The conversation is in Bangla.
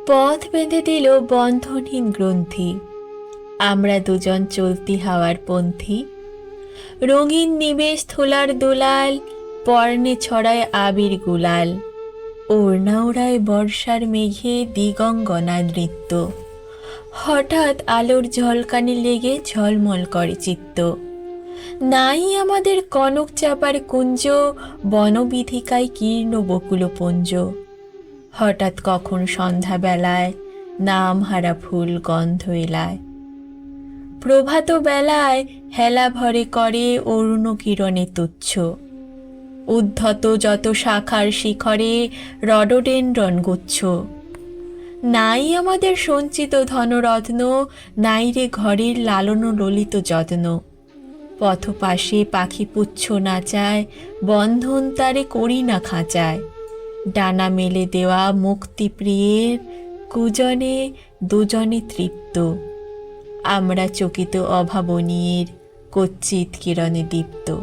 পথ বেঁধে দিল বন্ধনহীন গ্রন্থি। আমরা দুজন চলতি হাওয়ার পন্থী। রঙিন নিবেশ থোলার দোলাল, পর্ণে ছড়ায় আবির গুলাল। ওড়না ওড়ায় বর্ষার মেঘে দিগঙ্গনা নৃত্য। হঠাৎ আলোর ঝলকানি লেগে ঝলমল করে চিত্ত। নাই আমাদের কনক চাপার কুঞ্জ, বনবিথিকায় কীর্ণ বকুল পুঞ্জ। হঠাৎ কখন সন্ধ্যাবেলায় নাম হারা ফুল গন্ধ এলায়। প্রভাত বেলায় হেলা ভরে করে অরুণ কিরণে তুচ্ছ। উদ্ধত যত শাখার শিখরে রডোডেনড্রন গুচ্ছ। নাই আমাদের সঞ্চিত ধনরত্ন, নাই রে ঘরের লালন ললিত যত্ন। পথপাশে পাখি পুচ্ছ নাচায়, বন্ধন তারে করি না খাঁচায়। ডানা মেলে দেওয়া মুক্তি প্রিয়ের, কুজনে দুজনে তৃপ্ত। আমরা চকিত অভাবনীয়ের, কচ্ছিৎ কিরণে দীপ্ত।